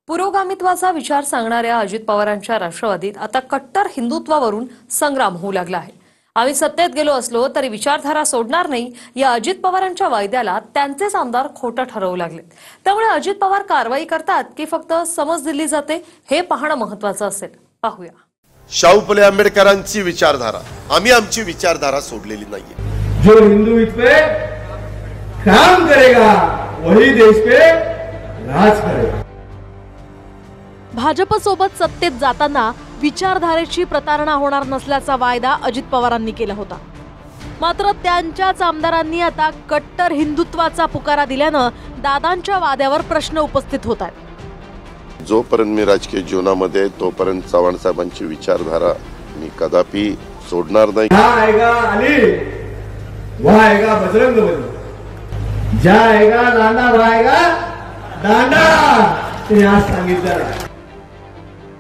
पुरोगामित्वाचा विचार सांगणाऱ्या अजित पवारांच्या राष्ट्रवादीत आता कट्टर हिंदुत्वावरून संग्राम होऊ लागला आहे। आम्ही सत्तेत गेलो असलो तरी विचारधारा सोडणार नाही या अजित पवारांच्या वायद्याला त्यांचेच आमदार खोटं ठरवू लागले। त्यामुळे अजित पवार कारवाई करतात की फक्त समज दिली जाते हे पाहणं महत्त्वाचं असेल। पाहूया। शाहू फुले आंबेडकरांची विचारधारा, आम्ही आमची विचारधारा सोडलेली नाहीये। जो हिंदुत्व पे काम करेगा वही देश पे राज करेगा। भाजप सोबत सत्तेत जाताना विचारधारेची प्रतारणा होणार नसल्याचा वायदा अजित पवारांनी केला होता। मात्र त्यांच्याच आमदारांनी आता कट्टर हिंदुत्वाचा पुकारा दिल्यानं दादांच्या वाद्यावर प्रश्न उपस्थित होत आहेत। जोपर्यंत मी राजकीय जीवनामध्ये तोपर्यंत चव्हाण साहेबांची विचारधारा मी कदापि सोडणार नाही। आएगा अली वह आएगा बजरंग बली, जाएगा लांडा वाएगा दांडा, आज सांगितलं।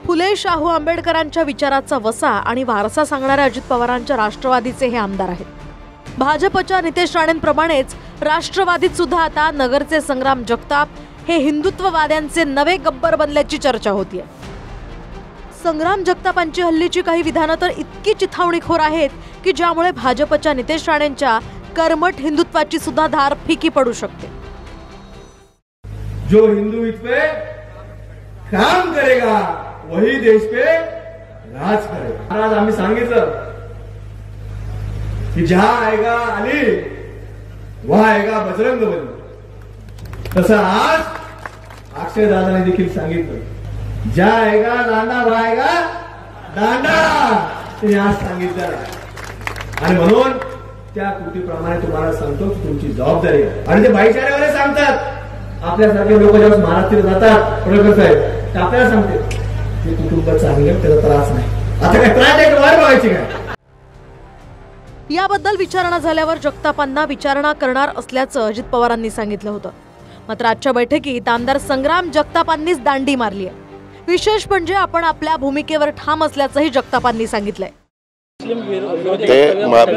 फुले शाहू आंबेडकरांच्या विचाराचा वसा आणि वारसा सांगणाऱ्या अजित पवारांच्या राष्ट्रवादीचे हे आमदार आहेत। भाजपच्या नितेश राणेंप्रमाणेच राष्ट्रवादीत सुद्धा आता नगरचे संग्राम जगताप हे हिंदुत्ववाद्यांचे नवे गब्बर बनल्याची चर्चा होतीये। संग्राम जगतापांची हल्लीची काही विधानं तर इतकी चिथावणीखोर आहेत की ज्यामुळे भाजपच्या नितेश राणेंच्या कर्मठ हिंदुत्वाची सुद्धा धार फिकी पडू शकते। जो हिंदुत्व पे काम करेगा वही देश पे राज करेगा। आज आम्ही सांगितलं की जहां आएगा अली वहां आएगा बजरंग बली, तसं आज अक्षय दादाने देखील सांगितलं ज्या आएगा लांडा वाएगा दांडा, आज सांगितलं। आणि म्हणून त्या कृतीप्रमाणे तुम्हाला सांगतो तुमची जबाबदारी आहे। आणि ते भाईचाऱ्यावाले सांगतात, आपल्यासारखे लोक जेव्हा महाराष्ट्रात जातात पडळकर साहेब आपल्याला सांगते कुटुंब चांगलं त्याचा त्रास नाही, आता काय त्रास आहे वाट बघायची काय। याबद्दल विचारणा झाल्यावर जगतापांना विचारणा करणार असल्याचं अजित पवारांनी सांगितलं होतं। मात्र आजच्या बैठकीत आमदार संग्राम जगतापांनीच दांडी मारली आहे। विशेष म्हणजे आपण आपल्या भूमिकेवर ठाम असल्याचंही जगतापांनी सांगितलंय।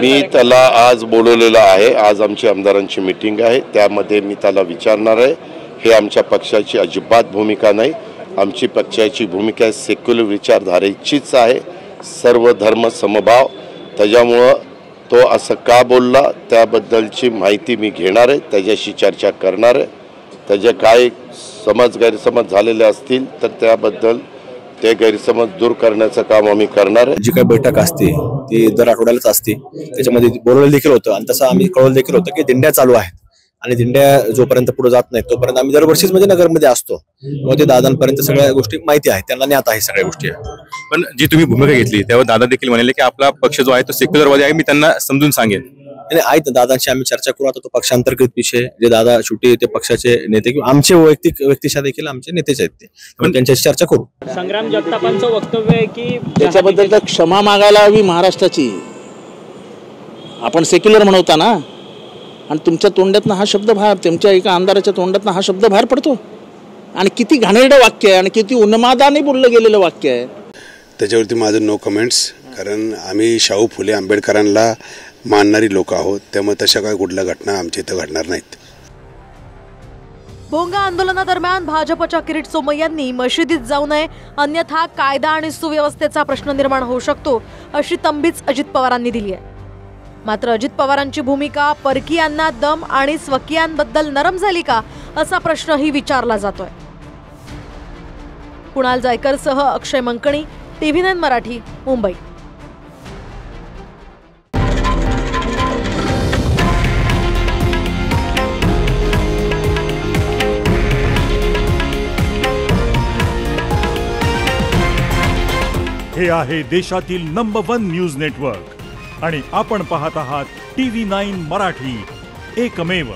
मी त्याला आज बोलवलेलं आहे। आज आमची आमदारांची मीटिंग आहे, त्यामध्ये मी त्याला विचारणार आहे। हे आमच्या पक्षाची अजिबात भूमिका नाही। आमची पक्षाची भूमिका सेक्युलर विचारधारेचीच आहे, सर्व धर्म समभाव। त्याच्यामुळं तो असं का बोलला त्याबद्दलची माहिती मी घेणार आहे, त्याच्याशी चर्चा करणार आहे। त्याचे काय गैरसमज झालेले असतील तर त्याबद्दल ते गैरसमज दूर करण्याचं काम आम्ही करणार आहे। जी काही बैठक असते ती दर आठवड्यालाच असते, त्याच्यामध्ये बोलवलं देखील होतं आणि तसं आम्ही कळवलं देखील होतं की दिंड्या चालू आहेत आणि दिंड्या जोपर्यंत पुढे जात नाहीत तोपर्यंत आम्ही दरवर्षीच म्हणजे नगरमध्ये असतो। मग ते दादांपर्यंत सगळ्या गोष्टी माहिती आहेत, त्यांना ज्ञात आहे सगळ्या गोष्टी। पण जी तुम्ही भूमिका घेतली तेव्हा दादा देखील म्हणाले की आपला पक्ष जो आहे तो सेक्युलरवादी आहे, मी त्यांना समजून सांगेन। आणि आहेत दादांशी आम्ही चर्चा करू। आता तो पक्षांतर्गत विषय, जे दादा शेवटी ते पक्षाचे नेते किंवा आमचे वैयक्तिक व्यक्तिशा देखील आमचे नेतेच आहेत, ते पण त्यांच्याशी चर्चा करू। संग्राम जगतापांचं वक्तव्य आहे की त्याच्याबद्दल तर क्षमा मागायला हवी महाराष्ट्राची। आपण सेक्युलर म्हणवता ना, आणि तुमच्या तोंडातनं हा शब्द बाहेर, तुमच्या एका आमदाराच्या तोंडातनं हा शब्द बाहेर पडतो। आणि किती घाणेरडं वाक्य आहे आणि किती उन्मादाने बोललं गेलेलं वाक्य आहे। त्याच्यावरती माझं नो कमेंट्स, कारण आम्ही शाहू फुले आंबेडकरांना मानणारी लोक आहोत, त्यामुळे तशा काही कुठल्या घटना आमच्या इथं घडणार नाहीत। भोंगा आंदोलनादरम्यान भाजपच्या किरीट सोमय्यांनी मशिदीत जाऊ नये, अन्यथा कायदा आणि सुव्यवस्थेचा प्रश्न निर्माण होऊ शकतो अशी तंबीच अजित पवारांनी दिली आहे। मात्र अजित पवारांची भूमिका परकीयांना दम आणि स्वकीयांबद्दल नरम झाली का असा प्रश्नही विचारला जातोय। कुणाल जायकरसह अक्षय मंकणी, TV9 मराठी, मुंबई। हे आहे देशातील नंबर 1 न्यूज नेटवर्क आणि आपण पाहत आहात TV9 मराठी, एकमेव।